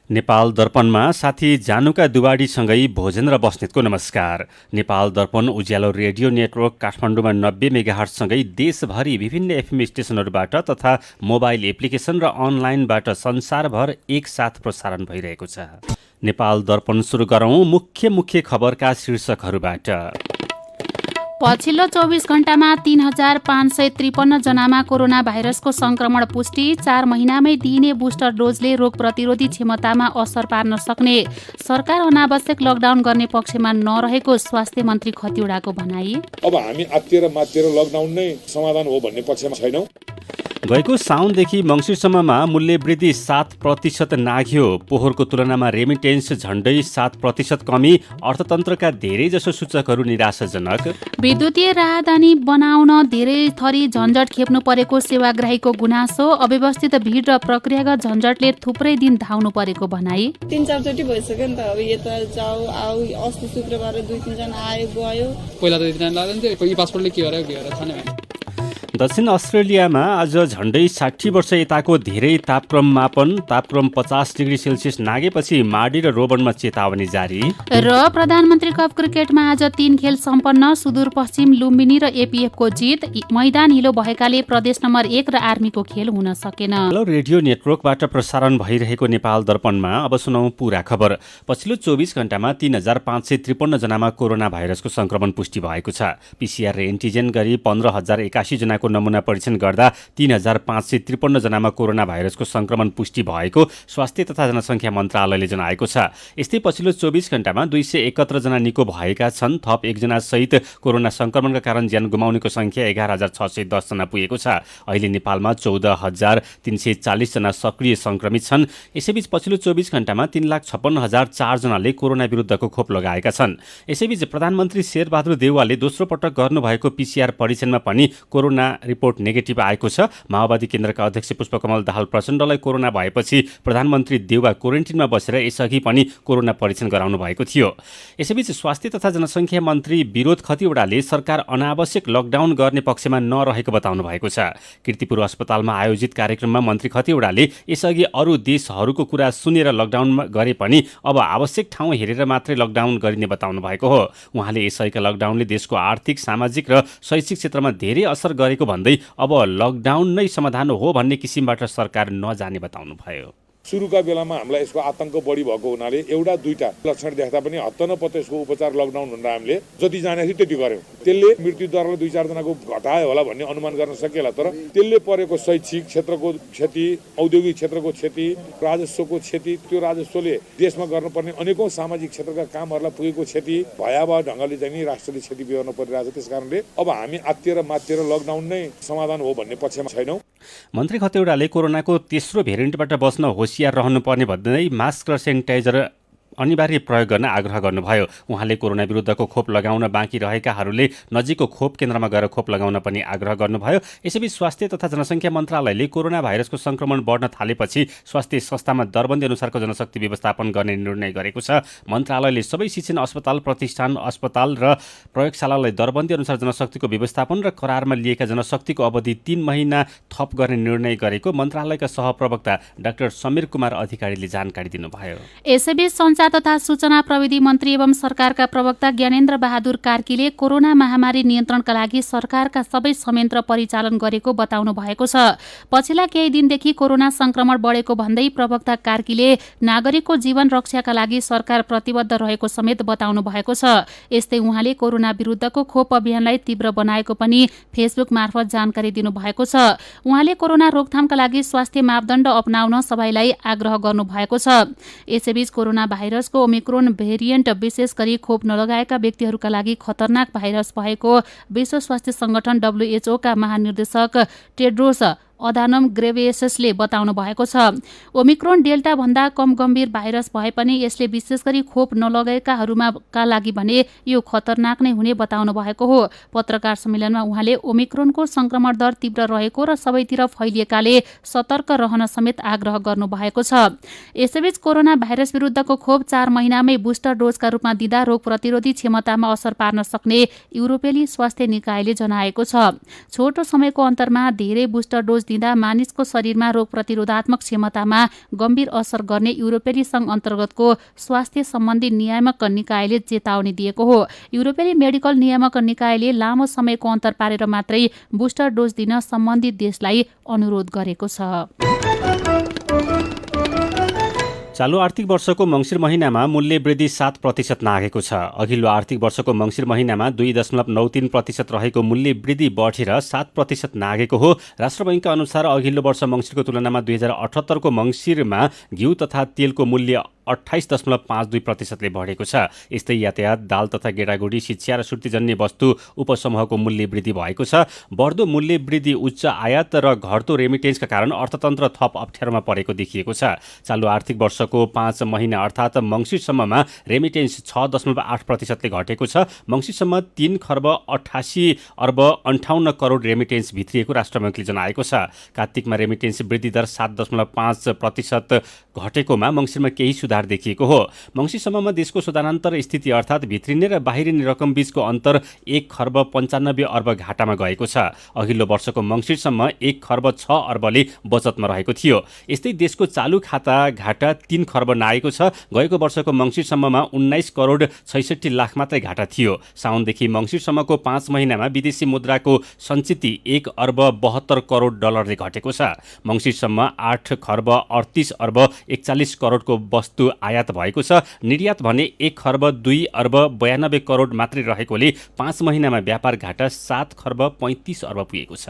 नेपाल दर्पणमा साथी जानुका दुवाडीसँगै भोजन र बस्नेतको नमस्कार। नेपाल दर्पण उज्यालो रेडियो नेटवर्क काठमाडौँमा 90 मेगाहर्जसँगै देशभरि विभिन्न एफएम स्टेशनहरूबाट तथा मोबाइल एप्लिकेसन र अनलाइनबाट संसारभर एकसाथ प्रसारण भइरहेको छ। नेपाल दर्पण सुरु गरौँ मुख्य खबरका शीर्षकहरूबाट। पछिल्लो 24 घण्टामा 3553 जनामा कोरोना भाइरसको संक्रमण पुष्टि। 4 महिनामै दिइने बुस्टर डोजले रोग प्रतिरोधी क्षमतामा असर पार्न सक्ने। सरकार अनावश्यक लकडाउन गर्ने पक्षमा नरहेको स्वास्थ्य मन्त्री खतिवडाको भनाई। अब हामी आत्तिएर मात्तिएर लकडाउन नै समाधान हो भन्ने पक्षमा छैनौं। गएको साउनदेखि मङ्सिरसम्ममा मूल्य वृद्धि 7% नाघ्यो। पोहोरको तुलनामा रेमिटेन्स झण्डै 7% कमी। अर्थतन्त्रका धेरैजसो सूचकहरू निराशाजनक। विद्युतीय राहदानी बनाउन धेरै थरी झन्झट खेप्नु परेको सेवाग्राहीको गुनासो। अव्यवस्थित भिड र प्रक्रियागत झन्झटले थुप्रै दिन धाउनु परेको भनाई। 3-4 चोटि भइसक्यो नि त। अब यता जाऊ आऊ, अस्ति शुक्रबार 2-3 जना आयो गयो। पहिला त यति लाग्दैन थियो। यो पासपोर्टले के गर्यो थाहा नै भएन। दक्षिण अस्ट्रेलियामा आज झण्डै 60 वर्ष यताको धेरै तापक्रम मापन। तापक्रम 50 डिग्री सेल्सियस नागेपछि माडी र रोबनमा चेतावनी जारी। र प्रधानमन्त्री कप क्रिकेटमा आज 3 खेल सम्पन्न। सुदूरपश्चिम लुम्बिनी र एपीएफको जित। मैदान हिलो भएकाले प्रदेश नम्बर 1 र आर्मीको खेल हुन सकेन। हेलो रेडियो नेटवर्कबाट प्रसारण भइरहेको नेपाल दर्पणमा अब सुनौ पूरा खबर। पछिल्लो 24 घण्टामा 3553 जनामा कोरोना भाइरसको संक्रमण पुष्टि भएको छ। पीसीआर र एन्टिजेन गरी 15081 जनाको नमुना परीक्षण गर्दा 3553 जनामा कोरोना भाइरसको संक्रमण पुष्टि भएको स्वास्थ्य तथा जनसङ्ख्या मन्त्रालयले जनाएको छ। यस्तै पछिल्लो 24 घण्टामा 271 जना निको भएका छन्। थप 1 जना सहित कोरोना संक्रमणका कारण ज्यान गुमाउनेको संख्या 11610 जना पुगेको छ। अहिले नेपालमा 14340 जना सक्रिय संक्रमित छन्। यसैबीच पछिल्लो 24 घण्टामा 3,56,004 जनाले कोरोना विरुद्धको खोप लगाएका छन्। यसैबीच प्रधानमन्त्री शेरबहादुर देउवाले दोस्रो पटक गर्नुभएको पीसीआर परीक्षणमा पनि कोरोना रिपोर्ट नेगेटिभ आएको छ। माओवादी केन्द्रका अध्यक्ष पुष्पकमल दाहाल प्रचण्डलाई कोरोना भएपछि प्रधानमन्त्री देउवा क्वारेन्टिनमा बसेर यसअघि पनि कोरोना परीक्षण गराउनु भएको थियो। यसैबीच स्वास्थ्य तथा जनसङ्ख्या मन्त्री विरोध खतिवडाले सरकार अनावश्यक लकडाउन गर्ने पक्षमा नरहेको बताउनु भएको छ। कीर्तिपुर अस्पतालमा आयोजित कार्यक्रममा मन्त्री खतिवडाले यसअघि अरू देशहरूको कुरा सुनेर लकडाउन गरे पनि अब आवश्यक ठाउँ हेरेर मात्रै लकडाउन गरिने बताउनु भएको हो। उहाँले यसअघिका लकडाउनले देशको आर्थिक, सामाजिक र शैक्षिक क्षेत्रमा धेरै असर गरेको भन्दै अब लकडाउन नै समाधान हो भन्ने किसिमबाट सरकार नजाने बताउनु भयो। सुरुका बेलामा हामीलाई यसको आतंक बढी भएको हुनाले एउटा दुईटा लक्षण देख्दा पनि हत्त नपत्त यसको उपचार लकडाउन भनेर हामीले जति जाने थियो त्यति गर्यौं। त्यसले मृत्यु दरलाई 2-4 जनाको घटायो होला भन्ने अनुमान गर्न सकिएला। तर त्यसले परेको शैक्षिक क्षेत्रको क्षति, औद्योगिक क्षेत्रको क्षति, राजस्वको क्षति, त्यो राजस्वले देशमा गर्नुपर्ने अनेकौं सामाजिक क्षेत्रका कामहरूलाई पुगेको क्षति भयावह ढङ्गले चाहिँ राष्ट्रले क्षति बिहोर्न परिरहेछ। त्यसकारणले अब हामी आत्तिएर मात्तिएर लकडाउन नै समाधान हो भन्ने पक्षमा छैनौं। मन्त्री खतिवडाले कोरोनाको तेस्रो भेरिएन्टबाट बस्न होसियार रहनुपर्ने भन्दै मास्क र सेनिटाइजर अनिवार्य प्रयोग गर्न आग्रह गर्नुभयो। उहाँले कोरोना विरुद्धको खोप लगाउन बाँकी रहेकाहरूले नजिकको खोप केन्द्रमा गएर खोप लगाउन पनि आग्रह गर्नुभयो। यसैबीच स्वास्थ्य तथा जनसङ्ख्या मन्त्रालयले कोरोना भाइरसको संक्रमण बढ्न थालेपछि स्वास्थ्य संस्थामा दरबन्दी अनुसारको जनशक्ति व्यवस्थापन गर्ने निर्णय गरेको छ। मन्त्रालयले सबै शिक्षण अस्पताल, प्रतिष्ठान, अस्पताल र प्रयोगशालालाई दरबन्दी अनुसार जनशक्तिको व्यवस्थापन र करारमा लिएका जनशक्तिको अवधि 3 महिना थप गर्ने निर्णय गरेको मन्त्रालयका सहप्रवक्ता डाक्टर समीर कुमार अधिकारीले जानकारी दिनुभयो। यसैबीच सञ्चार तथा सूचना प्रविधि मन्त्री एवं सरकारका प्रवक्ता ज्ञानेन्द्र बहादुर कार्कीले कोरोना महामारी नियन्त्रणका लागि सरकारका सबै संयन्त्र परिचालन गरेको बताउनु भएको छ। पछिल्ला केही दिनदेखि कोरोना संक्रमण बढेको भन्दै प्रवक्ता कार्कीले नागरिकको जीवन रक्षाका लागि सरकार प्रतिबद्ध रहेको समेत बताउनु भएको छ। यस्तै उहाँले कोरोना विरुद्धको खोप अभियानलाई तीव्र बनाएको पनि फेसबुक मार्फत जानकारी दिनुभएको छ। उहाँले कोरोना रोकथामका लागि स्वास्थ्य मापदण्ड अपनाउन सबैलाई आग्रह गर्नुभएको छ। यसैबीच कोरोना भाइरसको ओमिक्रोन भेरिएन्ट विशेष गरी खोप नलगाएका व्यक्तिहरूका लागि खतरनाक भाइरस भएको विश्व स्वास्थ्य संगठन WHO का महानिर्देशक टेड्रोस अधानम ग्रेभेयससले बताउनु भएको छ। ओमिक्रोन डेल्टा भन्दा कम गम्भीर भाइरस भए पनि यसले विशेष गरी खोप नलगाएकाहरूका लागि भने यो खतरनाक नै हुने बताउनु भएको हो। पत्रकार सम्मेलनमा उहाँले ओमिक्रोनको संक्रमण दर तीव्र रहेको र सबैतिर फैलिएकाले सतर्क रहन समेत आग्रह गर्नु भएको छ। यसैबीच कोरोना भाइरस विरुद्धको खोप 4 महिनामै बुस्टर डोजका रूपमा दिँदा रोग प्रतिरोधी क्षमतामा असर पार्न सक्ने युरोपेली स्वास्थ्य निकायले जनाएको छ। छोटो समयको अन्तरमा धेरै बुस्टर डोज दिँदा मानिसको शरीरमा रोग प्रतिरोधात्मक क्षमतामा गम्भीर असर गर्ने युरोपेली संघ अन्तर्गतको स्वास्थ्य सम्बन्धी नियामक निकायले चेतावनी दिएको हो। युरोपेली मेडिकल नियामक निकायले लामो समयको अन्तर पारेर मात्रै बुस्टर डोज दिन सम्बन्धित देशलाई अनुरोध गरेको छ। चालु आर्थिक वर्षको मङ्सिर महिनामा मूल्य वृद्धि 7% नाघेको छ। अघिल्लो आर्थिक वर्षको मङ्सिर महिनामा 2.93% रहेको मूल्य वृद्धि बढेर 7% नाघेको हो। राष्ट्र बैङ्कका अनुसार अघिल्लो वर्ष मङ्सिरको तुलनामा 2078 को मङ्सिरमा घिउ तथा तेलको मूल्य 28.52% बढेको छ। यस्तै यातायात, दाल तथा गेडागुडी, शिक्षा र सुर्तीजन्य वस्तु उपसमूहको मूल्य वृद्धि भएको छ। बढ्दो मूल्य वृद्धि, उच्च आयात र घट्दो रेमिटेन्सका कारण अर्थतन्त्र थप अप्ठ्यारोमा परेको देखिएको छ। चालु आर्थिक वर्षको 5 महिना अर्थात् मङ्सिरसम्ममा रेमिटेन्स 6.8%ले घटेको छ। मङ्सिरसम्म 3 खर्ब 88 अर्ब 58 करोड रेमिटेन्स भित्रिएको राष्ट्र बैङ्कले जनाएको छ। कार्तिकमा रेमिटेन्स वृद्धि दर 7.5% घटेकोमा मङ्सिरमा केही सुधार देखिएको हो। मङ्सिरसम्ममा देशको सुधारान्तर स्थिति अर्थात् भित्रिने र बाहिरिने रकम बीचको अन्तर 1 खर्ब 95 अर्ब घाटामा गएको छ। अघिल्लो वर्षको मङ्सिरसम्म 1 खर्ब 6 अर्बले बचतमा रहेको थियो। यस्तै देशको चालु खाता घाटा 3 खर्ब नागेको छ। गएको वर्षको मङ्सिरसम्ममा 19 करोड 66 लाख मात्रै घाटा थियो। साउनदेखि मङ्सिरसम्मको 5 महिनामा विदेशी मुद्राको सञ्चिति 1 अर्ब 72 करोड डलरले घटेको छ। मङ्सिरसम्म 8 खर्ब 38 अर्ब 41 करोडको वस्तु आयात भएको छ। निर्यात भने 1 खर्ब 2 अर्ब 92 करोड मात्रै रहेकोले 5 महिनामा व्यापार घाटा 7 खर्ब 35 अर्ब पुगेको छ।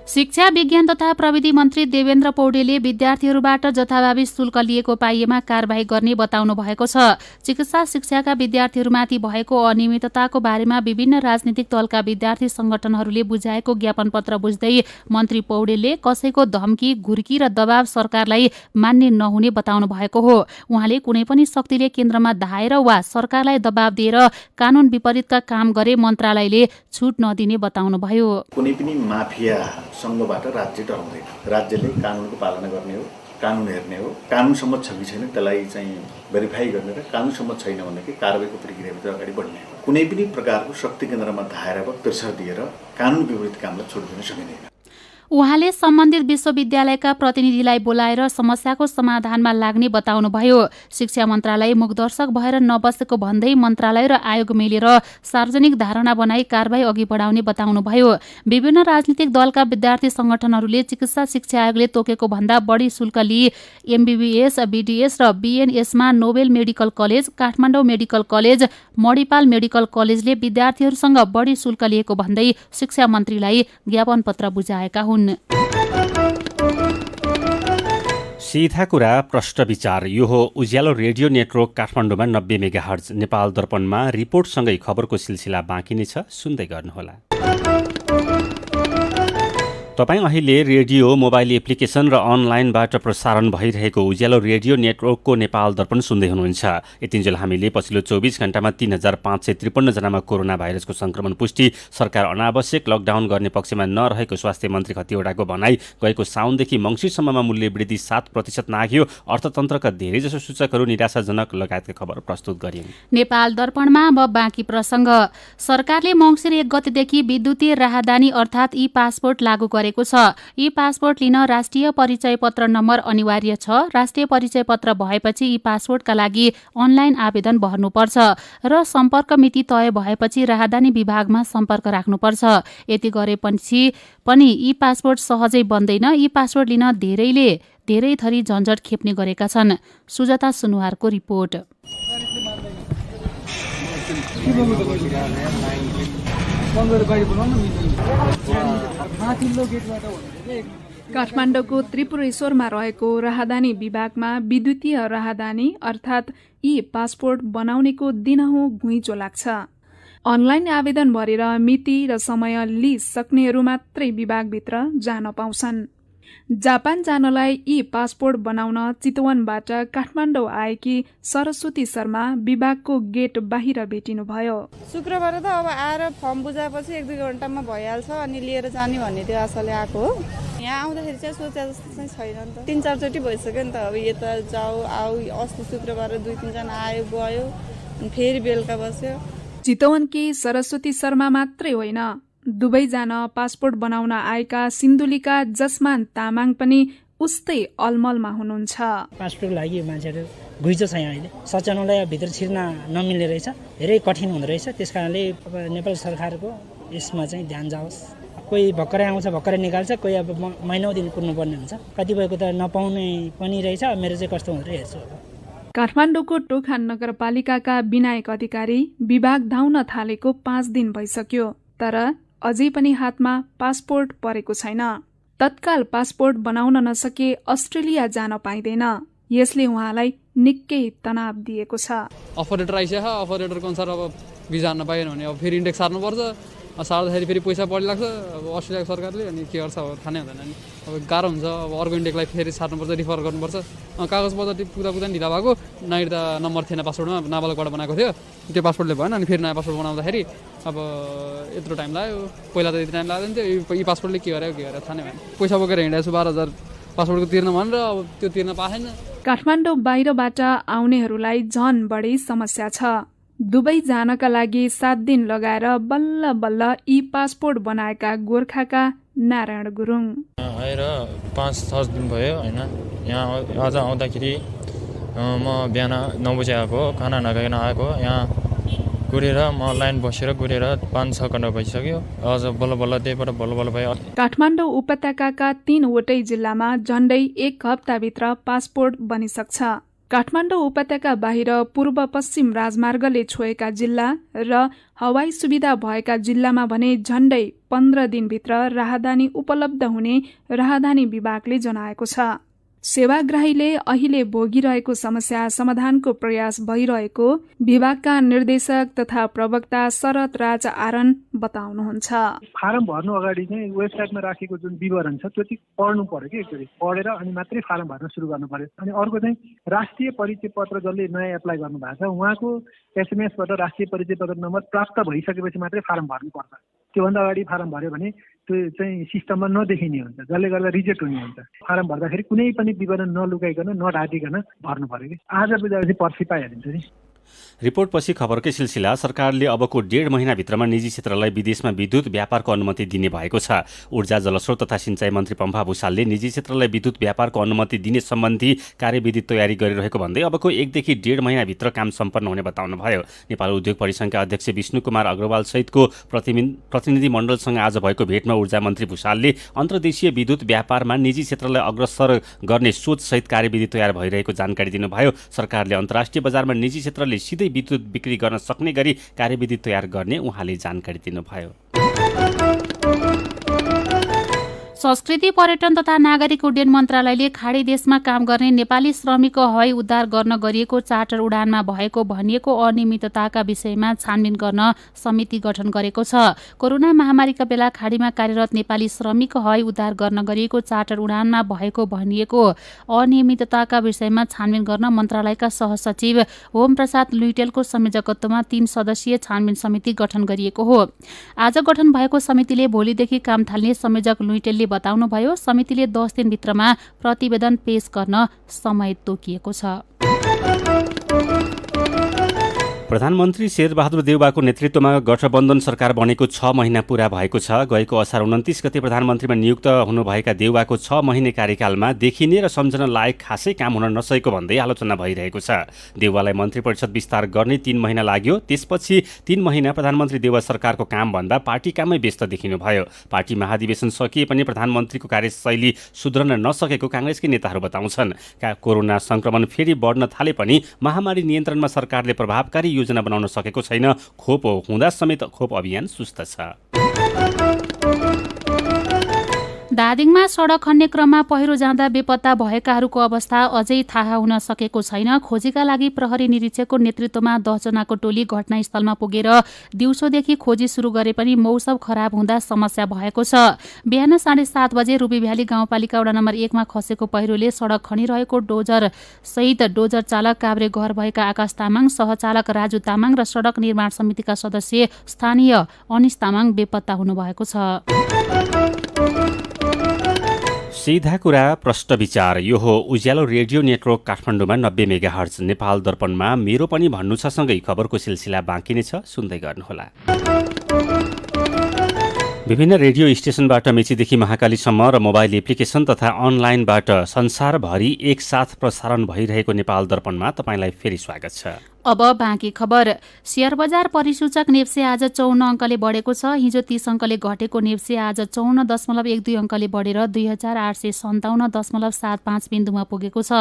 शिक्षा, विज्ञान तथा प्रविधि मन्त्री देवेन्द्र पौडेलले विद्यार्थीहरूबाट जथाभावी शुल्क लिएको पाइएमा कारबाही गर्ने बताउनु भएको छ। चिकित्सा शिक्षाका विद्यार्थीहरूमाथि भएको अनियमितताको बारेमा विभिन्न राजनीतिक दलका विद्यार्थी संगठनहरूले बुझाएको ज्ञापन पत्र बुझ्दै मन्त्री पौडेलले कसैको धम्की, घुर्की र दबाव सरकारलाई मान्ने नहुने बताउनु भएको हो। उहाँले कुनै पनि शक्तिले केन्द्रमा धाएर वा सरकारलाई दबाव दिएर कानून विपरीतका काम गरे मन्त्रालयले छुट नदिने बताउनुभयो। कुनै पनि माफिया सङ्घबाट राज्य डराउँदैन। राज्यले कानुनको पालना गर्ने हो, कानुन हेर्ने हो। कानुन सम्मत छ कि छैन त्यसलाई चाहिँ भेरिफाई गर्ने र कानुन सम्मत छैन भनेदेखि कारबाहीको प्रक्रियाभित्र अगाडि बढ्ने हो। कुनै पनि प्रकारको शक्ति केन्द्रमा धाएर वा प्रेसर दिएर कानुन विपरीत कामलाई छोड दिन सकिँदैन। उहाँले सम्बन्धित विश्वविद्यालयका प्रतिनिधिलाई बोलाएर समस्याको समाधानमा लाग्ने बताउनुभयो। शिक्षा मन्त्रालय मुखदर्शक भएर नबसेको भन्दै मन्त्रालय र आयोग मिलेर सार्वजनिक धारणा बनाई कारबाही अघि बढाउने बताउनुभयो। विभिन्न राजनीतिक दलका विद्यार्थी संगठनहरूले चिकित्सा शिक्षा आयोगले तोकेको भन्दा बढी शुल्क लिई MBBS, BDS र BNSमा Nobel medical college, Kathmandu medical college, Manipal medical कलेजले विद्यार्थीहरूसँग बढी शुल्क लिएको भन्दै शिक्षा मन्त्रीलाई ज्ञापन पत्र बुझाएका हुन्। सीधा कुरा प्रश्न विचार। यो हो उज्यालो रेडियो नेटवर्क काठमाडौँमा 90 मेगाहर्ज। नेपाल दर्पणमा रिपोर्टसँगै खबरको सिलसिला बाँकी नै छ, सुन्दै गर्नुहोला। तपाईँ अहिले रेडियो, मोबाइल एप्लिकेसन र अनलाइनबाट प्रसारण भइरहेको उज्यालो रेडियो नेटवर्कको नेपाल दर्पण सुन्दै हुनुहुन्छ। यतिन्जेल हामीले पछिल्लो 24 घण्टामा 3553 जनामा कोरोना भाइरसको संक्रमण पुष्टि, सरकार अनावश्यक लकडाउन गर्ने पक्षमा नरहेको स्वास्थ्य मन्त्री खतिवडाको भनाई, गएको साउनदेखि मङ्सिरसम्ममा मूल्य वृद्धि 7% नाग्यो, अर्थतन्त्रका धेरैजसो सूचकहरू निराशाजनक लगायतका खबर प्रस्तुत गरिन्। नेपाल दर्पणमा अब बाँकी प्रसङ्ग। सरकारले मङ्सिर 1 गतेदेखि विद्युतीय राहदानी अर्थात् ई पासपोर्ट लागू गरेको छ। ई पासपोर्ट लिन राष्ट्रिय परिचय पत्र नम्बर अनिवार्य छ। राष्ट्रिय परिचय पत्र भएपछि ई पासपोर्टका लागि अनलाइन आवेदन भर्नुपर्छ र सम्पर्क मिति तय भएपछि राहदानी विभागमा सम्पर्क राख्नुपर्छ। यति गरेपछि पनि ई पासपोर्ट सहजै बन्दैन। ई पासपोर्ट लिन धेरै थरी झन्झट खेप्ने गरेका छन्। सुजाता सुनुवारको रिपोर्ट। काठमाडौँको त्रिपुरेश्वरमा रहेको राहदानी विभागमा विद्युतीय राहदानी अर्थात् ई पासपोर्ट बनाउनेको दिनहुँ घुइँचो लाग्छ। अनलाइन आवेदन भरेर मिति र समय लिइसक्नेहरू मात्रै विभागभित्र जान पाउँछन्। जापान जानलाई ई पासपोर्ट बनाउन चितवनबाट काठमाडौँ आएकी सरस्वती शर्मा विभागको गेट बाहिर भेटिनुभयो। शुक्रबार त अब आएर फर्म बुझाएपछि 1-2 घण्टामा भइहाल्छ अनि लिएर जाने भन्ने त्यो आशाले आएको हो। यहाँ आउँदाखेरि चाहिँ सोचे जस्तो चाहिँ छैन नि त। 3-4 चोटि भइसक्यो नि त। अब यता जाऊ आऊ, अस्ति शुक्रबार 2-3 जना आयो गयो, फेरि बेलुका बस्यो। चितवनकी सरस्वती शर्मा मात्रै होइन, दुवै जान पासपोर्ट बनाउन आएका सिन्धुलीका जसमान तामाङ पनि उस्तै अलमलमा हुनुहुन्छ। पासपोर्टको लागि मान्छेहरू घुइँचो छ यहाँ अहिले, सचिवालय भित्र छिर्न नमिल्ने रहेछ, धेरै कठिन हुँदो रहेछ। त्यस कारणले अब नेपाल सरकारको यसमा चाहिँ ध्यान जाओस्। कोही भर्खरै आउँछ भर्खरै निकाल्छ, कोही अब महिनौ दिन कुर्नुपर्ने हुन्छ, कतिपयको त नपाउने पनि रहेछ। मेरो चाहिँ कस्तो हुँदो हेर्छु। काठमाडौँको टोखान नगरपालिकाका विनायक अधिकारी विभाग धाउन थालेको 5 दिन भइसक्यो, तर अझै पनि हातमा पासपोर्ट परेको छैन। तत्काल पासपोर्ट बनाउन नसके अस्ट्रेलिया जान पाइँदैन। यसले उहाँलाई निकै तनाव दिएको छ। अफर लेटर आइसक्यो, अफर लेटरको अनुसार अब भिजा हान्न पाएन भने अब फेरि इन्डेक्स सार्नुपर्छ। सार्दाखेरि फेरि पैसा बढी लाग्छ अब अस्ट्रेलियाको सरकारले, अनि के गर्छ अब थाहा नै हुँदैन। अनि अब गाह्रो हुन्छ, अब अर्को इन्डेक्सलाई फेरि सार्नुपर्छ, रिफर गर्नुपर्छ। कागजपत्र पुग्दा ढिला भएको, नहिँड्दा नम्बर थिएन पासपोर्टमा, नाबालकबाट बनाएको थियो, त्यो पासपोर्टले भएन। अनि फेरि नयाँ पासपोर्ट बनाउँदाखेरि अब यत्रो टाइम लाग्यो। पहिला त यति टाइम लाग्दैन थियो, यी पासपोर्टले के गर्यो थाहा नै भएन। पैसा बोकेर हिँडेको छु 12,000 पासपोर्टको तिर्न भनेर, अब त्यो तिर्न पाएन। काठमाडौँ बाहिरबाट आउनेहरूलाई झन बढी समस्या छ। दुबई जानका लागि 7 दिन लगाएर बल्ल बल्ल ई पासपोर्ट बनाएका गोर्खाका नारायण गुरुङ आएर 5-6 दिन भयो होइन। यहाँ आज आउँदाखेरि म बिहान 9 बजे आएको, खाना नखाइकन आएको। यहाँ कुरेर म लाइन बसेर कुरेर 5-6 घन्टा भइसक्यो। अझ बल्ल बल्ल त्यहीबाट बल्ल बल्ल भयो। काठमाडौँ उपत्यकाका 3वटै जिल्लामा झण्डै 1 हप्ताभित्र पासपोर्ट बनिसक्छ। काठमाडौँ उपत्यका बाहिर पूर्व पश्चिम राजमार्गले छोएका जिल्ला र हवाई सुविधा भएका जिल्लामा भने झण्डै 15 दिनभित्र राहदानी उपलब्ध हुने राहदानी विभागले जनाएको छ। सेवाग्राहीले अहिले भोगिरहेको समस्या समाधानको प्रयास भइरहेको विभागका निर्देशक तथा प्रवक्ता शरद राज आरन बताउनुहुन्छ। फारम भर्नु अगाडि चाहिँ वेबसाइटमा राखेको जुन विवरण छ त्यो चाहिँ पढ्नु पर्यो कि एकचोटि पढेर अनि मात्रै फारम भर्न सुरु गर्नु पर्यो। अनि अर्को चाहिँ राष्ट्रिय परिचय पत्र जसले नयाँ एप्लाई गर्नु भएको छ उहाँको एसएमएसबाट राष्ट्रिय परिचय पत्र नम्बर प्राप्त भइसकेपछि मात्रै फारम भर्नुपर्छ। त्योभन्दा अगाडि फारम भर्यो भने त्यो चाहिँ सिस्टममा नदेखिने हुन्छ, जसले गर्दा रिजेक्ट हुने हुन्छ। फारम भर्दाखेरि कुनै पनि विवरण नलुकाइकन नढाँटिकन भर्नु पर्यो कि आज बुझाएपछि पर्सि पाइहालिन्छ नि। रिपोर्टपछि खबरकै सिलसिला। सरकारले अबको 1.5 महिनाभित्रमा निजी क्षेत्रलाई विदेशमा विद्युत व्यापारको अनुमति दिने भएको छ। ऊर्जा जलस्रोत तथा सिंचाई मन्त्री पम्फा भूषालले निजी क्षेत्रलाई विद्युत व्यापारको अनुमति दिने सम्बन्धी कार्यविधि तयारी गरिरहेको भन्दै अबको 1 देखि 1.5 महिनाभित्र काम सम्पन्न हुने बताउनुभयो। नेपाल उद्योग परिसङ्घका अध्यक्ष विष्णु कुमार अग्रवाल सहितको प्रतिनिधि मण्डलसँग आज भएको भेटमा ऊर्जा मन्त्री भूषालले अन्तर्देशीय विद्युत व्यापारमा निजी क्षेत्रलाई अग्रसर गर्ने सोचसहित कार्यविधि तयार भइरहेको जानकारी दिनुभयो। सरकारले अन्तर्राष्ट्रिय बजारमा निजी क्षेत्रले सिधै विद्युत बिक्री गर्न सक्ने गरी कार्यविधि तयार गर्ने उहाँले जानकारी दिनुभयो। संस्कृति पर्यटन तथा नागरिक उड्डयन मन्त्रालयले खाडी देशमा काम गर्ने नेपाली श्रमिकको हवाई उद्धार गर्न गरिएको चार्टर उडानमा भएको भनिएको अनियमितताका विषयमा छानबिन गर्न समिति गठन गरेको छ। कोरोना महामारीका बेला खाडीमा कार्यरत नेपाली श्रमिकको हवाई उद्धार गर्न गरिएको चार्टर उडानमा भएको भनिएको अनियमितताका विषयमा छानबिन गर्न मन्त्रालयका सहसचिव होम प्रसाद लुइटेलको संयोजकत्वमा 3 सदस्यीय छानबिन समिति गठन गरिएको हो। आज गठन भएको समितिले भोलिदेखि काम थाल्ने संयोजक लुइटेलले बताउनुभयो। समितिले 10 दिनभित्रमा प्रतिवेदन पेश गर्न समय तोकिएको छ। प्रधानमन्त्री शेरबहादुर देउवाको नेतृत्वमा गठबन्धन सरकार बनेको 6 महिना पूरा भएको छ। गएको असार 29 गते प्रधानमन्त्रीमा नियुक्त हुनुभएका देउवाको 6 महिने कार्यकालमा देखिने र सम्झन लायक खासै काम हुन नसकेको भन्दै आलोचना भइरहेको छ। देउवालाई मन्त्री परिषद विस्तार गर्ने 3 महिना लाग्यो। त्यसपछि 3 महिना प्रधानमन्त्री देउवा सरकारको कामभन्दा पार्टी काममै व्यस्त देखिनुभयो। पार्टी महाधिवेशन सकिए पनि प्रधानमन्त्रीको कार्यशैली सुध्रन नसकेको काङ्ग्रेसकै नेताहरू बताउँछन्। कोरोना संक्रमण फेरि बढ्न थाले पनि महामारी नियन्त्रणमा सरकारले प्रभावकारी योजना बनाउन सकेको छैन। खोप हुँदा समेत खोप अभियान सुस्त छ। दादिङमा सडक खन्ने क्रममा पहिरो जाँदा बेपत्ता भएकाहरूको अवस्था अझै थाहा हुन सकेको छैन। खोजीका लागि प्रहरी निरीक्षकको नेतृत्वमा 10 जनाको टोली घटनास्थलमा पुगेर दिउँसोदेखि खोजी सुरु गरे पनि मौसम खराब हुँदा समस्या भएको छ। बिहान 7:30 बजे रूबीभ्याली गाउँपालिका वडा नम्बर 1 मा खसेको पहिरोले सडक खनिरहेको डोजर सहित डोजर चालक काभ्रे घर भएका आकाश तामाङ, सहचालक राजु तामाङ र सडक निर्माण समितिका सदस्य स्थानीय अनिस तामाङ बेपत्ता हुनुभएको छ। सीधा कुरा प्रश्न विचार। यो हो उज्यालो रेडियो नेटवर्क काठमाडौँमा 90 मेगाहर्ज। नेपाल दर्पणमा मेरो पनि भन्नु छ सँगै खबरको सिलसिला बाँकी नै छ, सुन्दै गर्नुहोला। विभिन्न रेडियो स्टेशनबाट मेचीदेखि महाकालीसम्म र मोबाइल एप्लिकेसन तथा अनलाइनबाट संसारभरि एकसाथ प्रसारण भइरहेको नेपाल दर्पणमा तपाईँलाई फेरि स्वागत छ। अब बाँकी खबर। शेयर बजार परिसूचक नेप्से आज 54 अङ्कले बढेको छ। हिजो 30 अङ्कले घटेको नेप्से आज 54.12 अङ्कले बढेर 2857.75 बिन्दुमा पुगेको छ।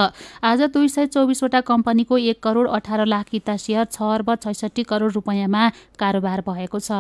आज 224 वटा कम्पनीको 1 करोड 18 लाख किता शेयर 6 अर्ब 66 करोड रुपैयाँमा कारोबार भएको छ।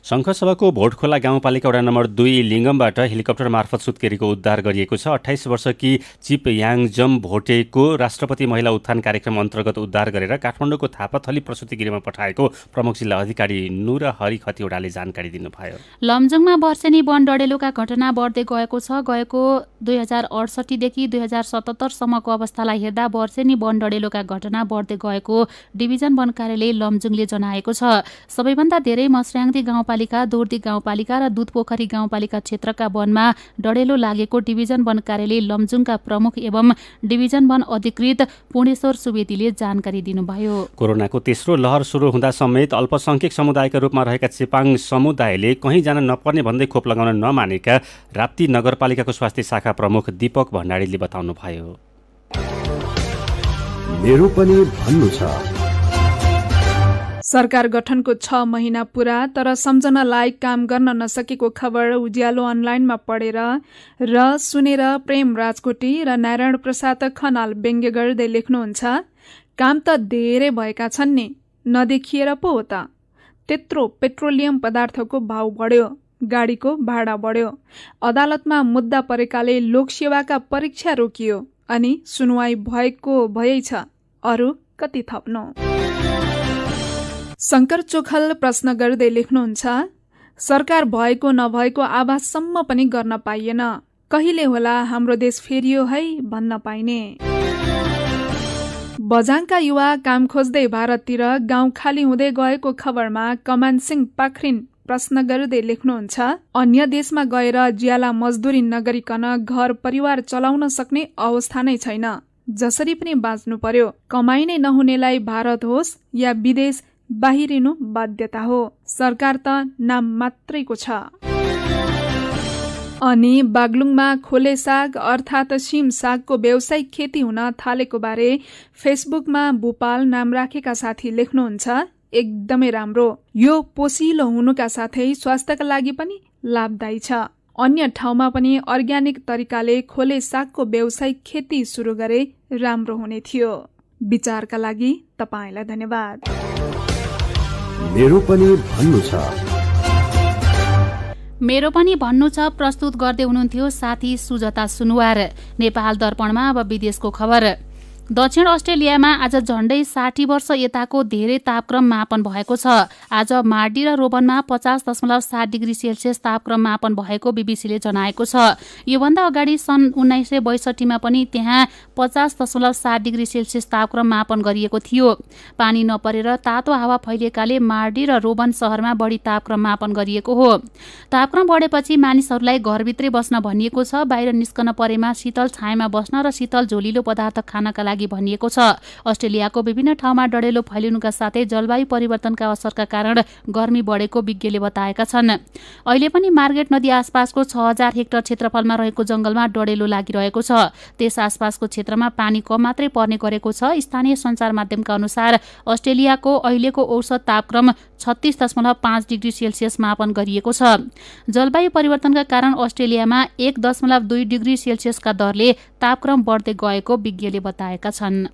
शङ्खसभाको भोटखोला गाउँपालिका वडा नम्बर 2 लिङ्गमबाट हेलिकप्टर मार्फत सुत्केरीको उद्धार गरिएको छ। 28 वर्षकी चिप याङजम भोटेको राष्ट्रपति महिला उत्थान कार्यक्रम अन्तर्गत उद्धार गरेर काठमाडौँको थापाथली प्रसुति गृहमा पठाएको प्रमुख जिल्ला अधिकारी नुर हरि खतिवडाले जानकारी दिनुभयो। लमजुङमा वर्षेनी वन डढेलोका घटना बढ्दै गएको छ। गएको 2068 देखि 2077 सम्मको अवस्थालाई हेर्दा वर्षेनी वन डढेलोका घटना बढ्दै गएको डिभिजन वन कार्यालय लमजुङले जनाएको छ। सबैभन्दा धेरै मस्र्याङदी गाउँपालिका, दोर्दी गाउँपालिका र दुधपोखरी गाउँपालिका क्षेत्रका वनमा डढेलो लागेको डिभिजन वन कार्यालय लमजुङका प्रमुख एवं डिभिजन वन अधिकृत पूर्णेश्वर सुवेदीले जानकारी दिनुभयो। कोरोनाको तेस्रो लहर सुरु हुँदा समेत अल्पसंख्यक समुदायका रूपमा रहेका चेपाङ समुदायले कहीँ जान नपर्ने भन्दै खोप लगाउन नमानेका राप्ती नगरपालिकाको स्वास्थ्य शाखा प्रमुख दीपक भण्डारीले बताउनुभयो। मेरो पनि भन्नु छ। सरकार गठनको 6 महिना पूरा तर सम्झना लायक काम गर्न नसकेको खबर उज्यालो अनलाइनमा पढेर र सुनेर प्रेम राजकोटी र नारायण प्रसाद खनाल व्यङ्ग्य गर्दै लेख्नुहुन्छ, काम त धेरै भएका छन् नि, नदेखिएर पो हो त। त्यत्रो पेट्रोलियम पदार्थको भाउ बढ्यो, गाडीको भाडा बढ्यो, अदालतमा मुद्दा परेकाले लोकसेवाका परीक्षा रोकियो, अनि सुनवाई भएको भएै छ, अरू कति थप्नु। शङ्कर चोखल प्रश्न गर्दै लेख्नुहुन्छ, सरकार भएको नभएको आभाससम्म पनि गर्न पाइएन, कहिले होला हाम्रो देश फेरियो है भन्न पाइने। बझाङका युवा काम खोज्दै भारततिर गाउँ खाली हुँदै गएको खबरमा कमान सिंह पाखरिन प्रश्न गर्दै लेख्नुहुन्छ, अन्य देशमा गएर ज्याला मजदुरी नगरिकन घर परिवार चलाउन सक्ने अवस्था नै छैन, जसरी पनि बाँच्नु पर्यो, कमाइ नै नहुनेलाई भारत होस् या विदेश बाहिरिनु बाध्यता हो, सरकार त नाम मात्रैको छ। अनि बागलुङमा खोले साग अर्थात् सिम सागको व्यावसायिक खेती हुन थालेको बारे फेसबुकमा भोपाल नाम राखेका साथी लेख्नुहुन्छ, एकदमै राम्रो, यो पोसिलो हुनुका साथै स्वास्थ्यका लागि पनि लाभदायी छ। अन्य ठाउँमा पनि अर्ग्यानिक तरिकाले खोले सागको व्यावसायिक खेती सुरु गरे राम्रो हुने थियो। विचारका लागि तपाईलाई धन्यवाद। मेरो पनि भन्नु छ। मेरो पनि भन्नु छ प्रस्तुत गर्दै हुनुहुन्थ्यो साथी सुजता सुनुवार। नेपाल दर्पणमा अब विदेशको खबर। दक्षिण अस्ट्रेलियामा आज झण्डै 60 वर्ष यताको धेरै तापक्रम मापन भएको छ। आज मार्डी र रोबनमा 50.7 डिग्री सेल्सियस तापक्रम मापन भएको बीबीसीले जनाएको छ। योभन्दा अगाडि सन् 1962 पनि त्यहाँ 50.7 डिग्री सेल्सियस तापक्रम मापन गरिएको थियो। पानी नपरेर तातो हावा फैलिएकाले मार्डी र रोबन शहरमा बढी तापक्रम मापन गरिएको हो। तापक्रम बढेपछि मानिसहरूलाई घरभित्रै बस्न भनिएको छ। बाहिर निस्कन परेमा शीतल छायामा बस्न र शीतल झोलिलो पदार्थ खानका लागि भनिएको छ। अस्ट्रेलियाको विभिन्न ठाउँमा डढेलो फैलिनुका साथै जलवायु परिवर्तनका असरका कारण गर्मी बढेको विज्ञले बताएका छन्। अहिले पनि मार्गेट नदी आसपासको 6000 हेक्टर क्षेत्रफलमा रहेको जंगलमा डढेलो लागिरहेको छ। त्यस आसपासको क्षेत्रमा पानी कम मात्रै पर्ने गरेको छ। स्थानीय सञ्चार माध्यमका अनुसार अस्ट्रेलियाको अहिलेको औसत तापक्रम 36.5 डिग्री सेल्सियस मापन गरिएको छ। जलवायु परिवर्तनका कारण अस्ट्रेलियामा 1.2 डिग्री सेल्सियसका दरले तापक्रम बढ्दै गएको विज्ञले बताएका छन्।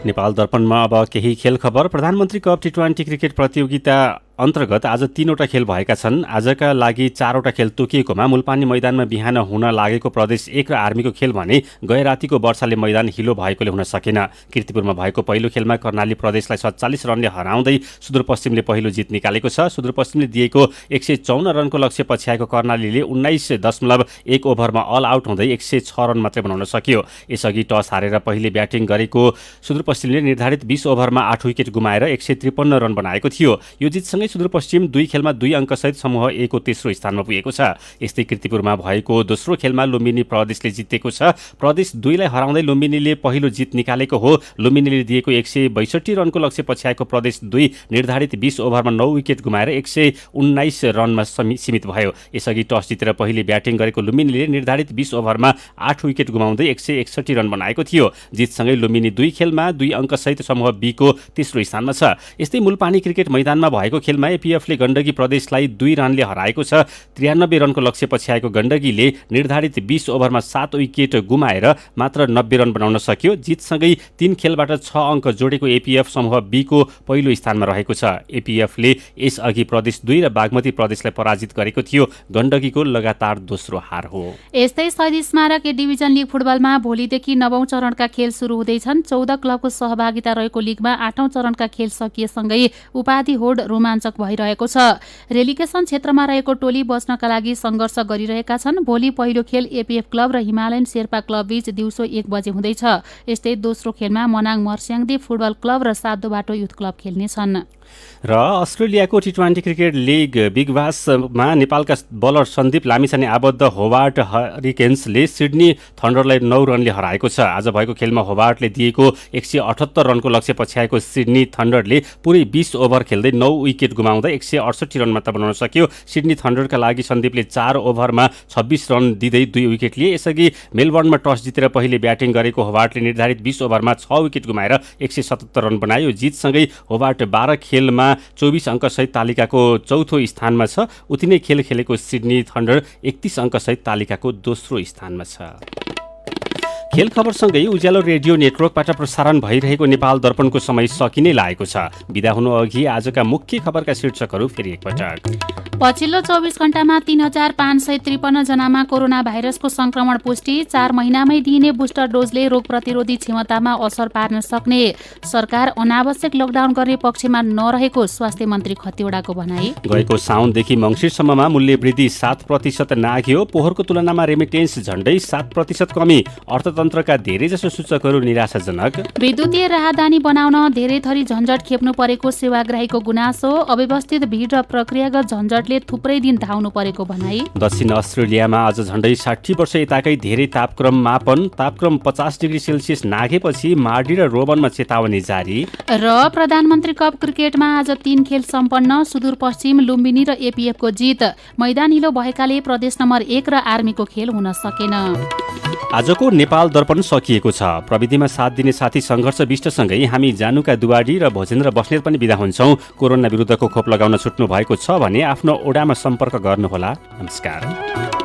नेपाल दर्पणमा अब केही खेल खबर। प्रधानमन्त्री कप टी20 क्रिकेट प्रतियोगिता अन्तर्गत आज 3वटा खेल भएका छन्। आजका लागि 4वटा खेल तोकिएकोमा मुलपानी मैदानमा बिहान हुन लागेको प्रदेश 1 र आर्मीको खेल भने गए रातिको वर्षाले मैदान हिलो भएकोले हुन सकेन। कीर्तिपुरमा भएको पहिलो खेलमा कर्णाली प्रदेशलाई 47 रनले हराउँदै सुदूरपश्चिमले पहिलो जित निकालेको छ। सुदूरपश्चिमले दिएको 154 रनको लक्ष्य पछ्याएको कर्णालीले 19.1 ओभरमा अल आउट हुँदै 106 रन मात्रै बनाउन सक्यो। यसअघि टस हारेर पहिले ब्याटिङ गरेको सुदूरपश्चिमले निर्धारित 20 ओभरमा 8 विकेट गुमाएर 153 रन बनाएको थियो। यो जितसँगै सुदूरपश्चिम 2 खेलमा 2 अङ्कसहित समूह A को तेस्रो स्थानमा पुगेको छ। यस्तै कीर्तिपुरमा भएको दोस्रो खेलमा लुम्बिनी प्रदेशले जितेको छ। प्रदेश 2 लाई हराउँदै लुम्बिनीले पहिलो जित निकालेको हो। लुम्बिनीले दिएको 162 रनको लक्ष्य पछ्याएको प्रदेश 2 निर्धारित 20 ओभरमा 9 विकेट गुमाएर 119 रनमा सीमित भयो। यसअघि टस जितेर पहिले ब्याटिङ गरेको लुम्बिनीले निर्धारित 20 ओभरमा 8 विकेट गुमाउँदै 161 रन बनाएको थियो। जितसँगै लुम्बिनी 2 खेलमा 2 अङ्कसहित समूह B को तेस्रो स्थानमा छ। यस्तै मूलपानी क्रिकेट मैदानमा भएको खेलमा एपीएफले गण्डकी प्रदेशलाई 2 रनले हराएको छ। 93 रनको लक्ष्य पछ्याएको गण्डकीले निर्धारित 20 ओभरमा 7 विकेट गुमाएर मात्र 90 रन बनाउन सक्यो। जितसँगै 3 खेलबाट 6 अङ्क जोडेको एपीएफ समूह B को पहिलो स्थानमा रहेको छ। एपीएफले यसअघि प्रदेश 2 र बागमती प्रदेशलाई पराजित गरेको थियो। गण्डकीको लगातार दोस्रो हार हो। यस्तै शहीद स्मारक ए डिभिजन लिग फुटबलमा भोलिदेखि 9औं चरणका खेल सुरु हुँदैछन्। 14 क्लबको सहभागिता रहेको लिगमा 8औं चरणका खेल सकिएसँगै उपाधि होड रोमाञ्चक भइरहेको छ। रेलिगेसन क्षेत्रमा रहेको टोली बच्नका लागि सङ्घर्ष गरिरहेका छन्। भोलि पहिलो खेल एपीएफ क्लब र हिमालयन शेर्पा क्लब बीच दिउँसो 1 बजे हुँदैछ। यस्तै दोस्रो खेलमा मनाङ मर्स्याङदे फुटबल क्लब र सातोबाटो युथ क्लब खेल्नेछन्। र अस्ट्रेलियाको टी20 क्रिकेट लिग बिग बासमा नेपालका बलर सन्दीप लामिछाने आबद्ध होबार्ट हरिकेन्सले सिडनी थन्डरलाई 9 रनले हराएको छ। आज भएको खेलमा होबार्टले दिएको 178 रनको लक्ष्य पछ्याएको सिडनी थन्डरले पुरै 20 ओभर खेल्दै 9 विकेट गुमाउँदा 168 रन मात्र बनाउन सक्यो। सिडनी थन्डरका लागि सन्दीपले 4 ओभरमा 26 रन दिँदै 2 विकेट लिए। यसअघि मेलबर्नमा टस जितेर पहिले ब्याटिङ गरेको होबार्टले निर्धारित 20 ओभरमा 6 विकेट गुमाएर 177 रन बनायो। जितसँगै होबार्ट 12 खेलमा 24 अङ्कसहित तालिकाको चौथो स्थानमा छ। उति नै खेल खेलेको सिडनी थन्डर 31 अङ्कसहित तालिकाको दोस्रो स्थानमा छ। खेल खबरसँगै उज्यालो रेडियो नेटवर्कबाट प्रसारण भइरहेको नेपाल दर्पणको समय सकिनै लागेको छ। बिदा हुनु अघि आजका मुख्य खबरका शीर्षकहरू फेरि एकपटक। पछिल्लो 24 घण्टामा 3553 जनामा कोरोना भाइरसको संक्रमण पुष्टि। 4 महिनामै दिइने बुस्टर डोजले रोग प्रतिरोधी क्षमतामा असर पार्न सक्ने। सरकार अनावश्यक लकडाउन गर्ने पक्षमा नरहेको स्वास्थ्य मन्त्री खतिवडाको भनाई। गएको साउनदेखि मङ्सिरसम्ममा मूल्य वृद्धि 7% नाघ्यो। पोहोरको तुलनामा रेमिटेन्स झण्डै 7% कमी। अर्थतन्त्रका धेरैजसो सूचकहरू निराशाजनक। विद्युतीय राहदानी बनाउन धेरै थरी झन्झट खेप्नु परेको सेवाग्राहीको गुनासो। अव्यवस्थित भिड र प्रक्रियागत झन्झटले थुप्रै दिन धाउनु परेको भनाई। दक्षिण अस्ट्रेलियामा आज झण्डै 60 वर्ष यताकै धेरै तापक्रम मापन। तापक्रम 50 डिग्री सेल्सियस नाघेपछि मार्डी र रोबनमा चेतावनी जारी। र प्रधानमन्त्री कप क्रिकेटमा आज 3 खेल सम्पन्न। सुदूरपश्चिम लुम्बिनी र एपीएफको जित। मैदान हिलो भएकाले प्रदेश नम्बर 1 र आर्मीको खेल हुन सकेन। आजको नेपाल दर्पण सकिएको छ। प्रविधिमा साथ दिने साथी सङ्घर्ष विष्टसँगै हामी जानुका दुवाडी र भोजेन्द्र बस्नेत पनि बिदा हुन्छौँ। कोरोना विरुद्धको खोप लगाउन छुट्नु भएको छ भने आफ्नो ओडामा सम्पर्क गर्नुहोला। नमस्कार।